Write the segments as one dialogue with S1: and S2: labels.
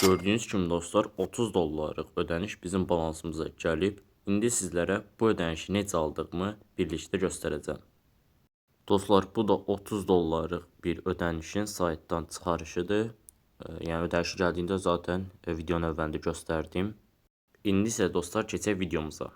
S1: Gördüyünüz kimi dostlar 30 dollarlıq ödəniş bizim balansımıza gəlib. İndi sizlərə bu ödənişi necə aldığımı birlikdə göstərəcəm. Dostlar, bu da 30 dollarlıq bir ödənişin saytdan çıxarışıdır. Yəni ödəniş gəldiyində zaten videonun əvvəlində göstərdim. İndi isə dostlar keçək videomuza.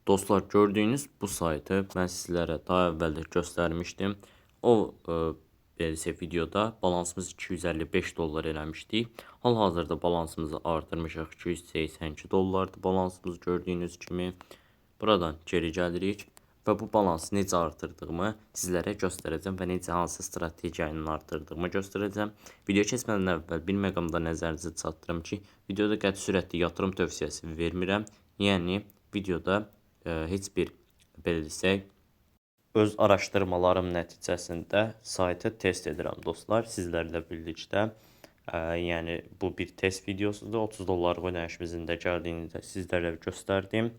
S1: Dostlar, gördüyünüz bu saytı mən sizlərə daha əvvəldə göstərmişdim. O videoda balansımız 255 dollar eləmişdik. Hal-hazırda balansımızı artırmışıq. 282 dollardır balansımız gördüyünüz kimi. Buradan geri gəlirik və bu balansı necə artırdığımı sizlərə göstərəcəm və necə hansı strategiya ilə artırdığımı göstərəcəm. Video keçmədən əvvəl bir məqamda nəzərinizə çatdırım ki, videoda qəti sürətli yatırım tövsiyəsi vermirəm. Yəni videoda heç bir belə desək, öz araşdırmalarım nəticəsində saytı test edirəm dostlar sizlərlə birlikdə. Yəni bu bir test videosudur. 30 dollarlıq ödənişimizin də gəldiyini də sizlərlə göstərdim.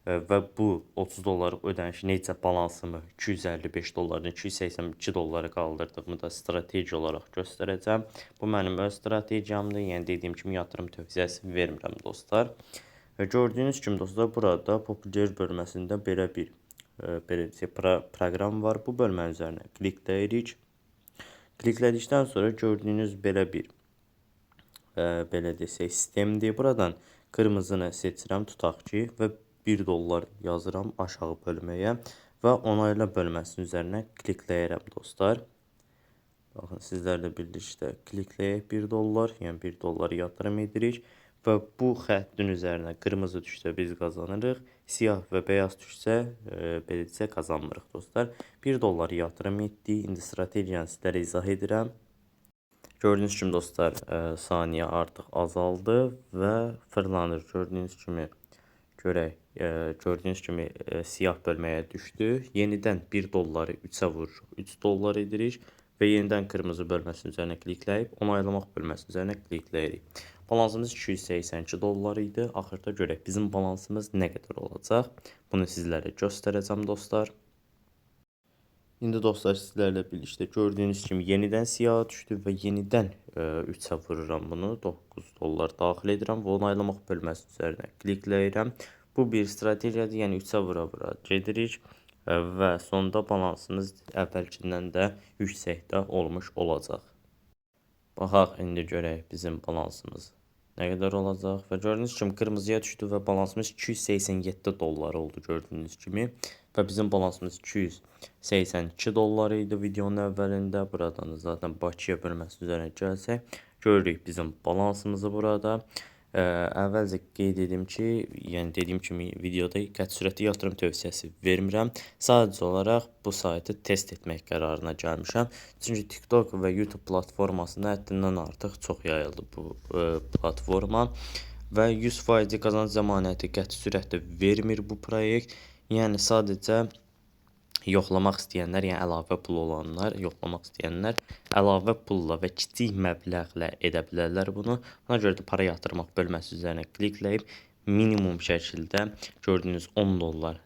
S1: Və bu 30 dollarlıq ödənişi necə balansımı 255 dollardan 282 dollara qaldırdığımı da strateji olaraq göstərəcəm. Bu mənim öz strategiyamdır. Yəni dediyim kimi yatırım tövsiyəsi vermirəm dostlar. Və gördüyünüz kimi dostlar, burada populyar bölməsində belə bir proqram var. Bu bölmənin üzərinə klikləyirik. Kliklədikdən sonra gördüyünüz belə bir belə desək sistemdir. Buradan qırmızını seçirəm, tutaq ki, və 1 dollar yazıram aşağı bölməyə və onayla bölməsinin üzərinə klikləyirəm dostlar. Baxın, sizlərlə birlikdə klikləyək 1 dollar, yəni 1 dollar yatırım edirik. Və bu xəttin üzərinə qırmızı düşsə biz qazanırıq, siyah və beyaz düşsə beləcə qazanmırıq dostlar. 1 dollar yatırım etdik. İndi strategiyanı sizlərə izah edirəm. Gördüyünüz kimi dostlar, saniyə artıq azaldı və fırlanır. Gördüyünüz kimi görək, gördüyünüz kimi siyah bölməyə düşdü. Yenidən 1 dolları 3-ə vururuq, 3 dollar edirik və yenidən qırmızı bölməsinin üzərinə klikləyib onaylamaq bölməsinin üzərinə klikləyirik. Balansımız 282 dollar idi. Axırda görək bizim balansımız nə qədər olacaq. Bunu sizlərə göstərəcəm dostlar. İndi dostlar sizlərlə birlikdə gördüyünüz kimi yenidən siyaha düşdü və yenidən 3-ə vururam bunu. 9 dollar daxil edirəm və onaylamaq bölməsinin üzərinə klikləyirəm. Bu bir strategiyadır, yəni 3-ə vura-vura gedirik və sonda balansımız əvvəlkindən də yüksəkdə olmuş olacaq. Baxaq, indi görək bizim balansımız nə qədər olacaq və gördüyünüz kimi qırmızıya düşdü və balansımız 287 dollar oldu gördüyünüz kimi və bizim balansımız 282 dollar idi videonun əvvəlində. Buradan da zaten Bakıya bölməsi üzərinə gəlsək görürük bizim balansımızı burada. Əvvəlcə qeyd edim ki, yəni dediyim kimi videoda qəti sürətli yatırım tövsiyəsi vermirəm. Sadəcə olaraq bu saytı test etmək qərarına gəlmişəm. Çünki TikTok və YouTube platformasında həddindən artıq çox yayıldı bu platforma və 100% qazanc zəmanəti qəti sürətli vermir bu proyekt. Yəni sadəcə yoxlamaq istəyənlər, yəni əlavə pul olanlar, yoxlamaq istəyənlər əlavə pulla və kiçik məbləğlə edə bilərlər bunu. Ona görə də para yatırmaq bölməsi üzərinə klikləyib minimum şəkildə gördüyünüz 10 dollar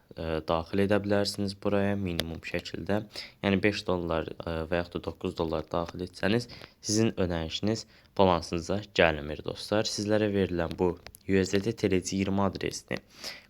S1: daxil edə bilərsiniz buraya minimum şəkildə. Yəni 5 dollar və yaxud da 9 dollar daxil etsəniz sizin ödənişiniz balansınıza gəlmir dostlar. Sizlərə verilən bu USDT TRC20 adresini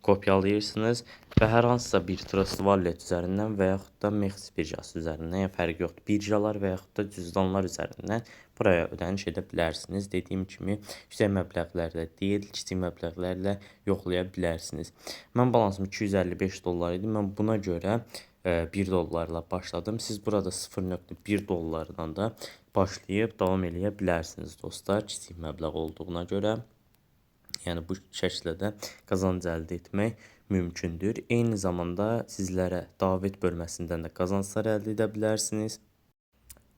S1: kopyalayırsınız və hər hansısa bir Trust Wallet üzərindən və yaxud da MEX birjası üzərindən, yəni fərqi yoxdur, birjalar və yaxud da cüzdanlar üzərindən buraya ödəniş edə bilərsiniz. Dediyim kimi, yüksək məbləğlərlə deyil, kiçik məbləğlərlə yoxlaya bilərsiniz. Mən balansım 255 dollar idi. Mən buna görə 1 dollarla başladım. Siz burada 0.1 dollardan da başlayıb davam eləyə bilərsiniz dostlar, kiçik məbləğ olduğuna görə. Yəni bu şəkildə də qazanc əldə etmək mümkündür. Eyni zamanda sizlərə davet bölməsindən də qazanclar əldə edə bilərsiniz.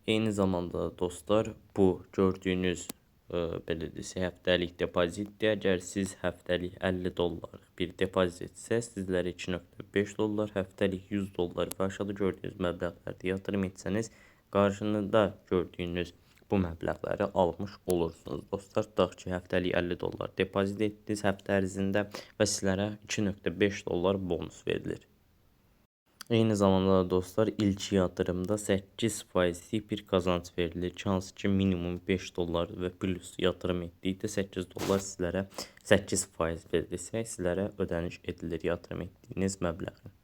S1: Eyni zamanda dostlar, bu gördüyünüz belə desək həftəlik depozitdir. Əgər siz həftəlik 50 dollarlıq bir depozit etsəz, sizlərə 2.5 dollar, həftəlik 100 dollar və aşağıda gördüyünüz məbləğlərdə yatırım etsəniz, qarşında gördüyünüz bu məbləğləri almış olursunuz dostlar. Tutaq ki, həftəlik 50 dollar depozit etdiniz həftə ərzində və sizlərə 2.5 dollar bonus verilir. Eyni zamanda da dostlar, ilk yatırımda 8%lik bir qazanc verilir. Hansı ki minimum 5 dollar və plus yatırım etdikdə 8 dollar sizlərə 8% verilirsə, sizlərə ödəniş edilir yatırım etdiyiniz məbləğin.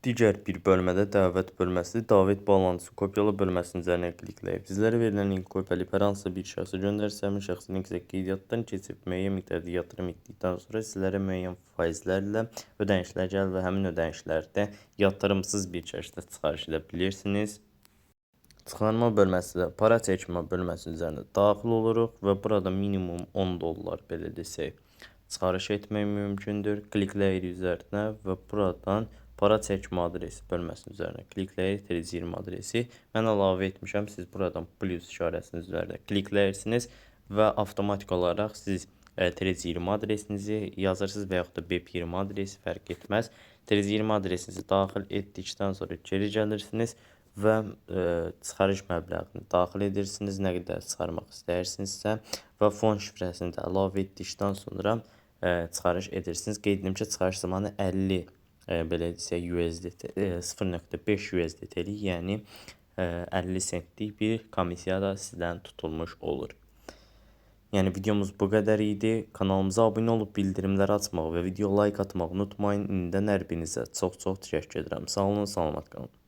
S1: Digər bir bölmədə dəvət bölməsi, davet bağlantısı kopyala bölməsinin üzərinə klikləyib sizlərə verilən linki kopyalayıb hər hansısa bir şəxsə göndərirsə, həmin şəxsin link qeydiyyatdan keçib müəyyən miqdarda yatırım etdikdən sonra sizlərə müəyyən faizlərlə ödənişlər gəlir və həmin ödənişlərdə yatırımsız bir şəkildə çıxarış edə bilirsiniz. Çıxarma bölməsi də para çəkmə bölməsinin üzərinə daxil oluruq və burada minimum 10 dollar belə desək çıxarış etmək mümkündür. Klikləyirik üzərinə və buradan para çəkmə adresi bölməsinin üzərinə klikləyirik. TRC20 adresi mən əlavə etmişəm. Siz buradan plus işarəsinin üzərində klikləyirsiniz və avtomatik olaraq siz TRC20 adresinizi yazırsınız və yaxud da BEP20 adresi fərq etməz. TRC20 adresinizi daxil etdikdən sonra geri gəlirsiniz və çıxarış məbləğini daxil edirsiniz, nə qədər çıxarmaq istəyirsinizsə və fon şifrəsini də əlavə etdikdən sonra çıxarış edirsiniz. Qeyd edim ki, çıxarış zamanı 50 belə desək USDT 0.5 USDT-lik, yəni 50 sentlik bir komissiya da sizdən tutulmuş olur. Yəni videomuz bu qədər idi. Kanalımıza abunə olub bildirimləri açmağı və video like atmağı unutmayın. İndən hər birinizə çox təşəkkür edirəm. Sağ olun, salamat qalın.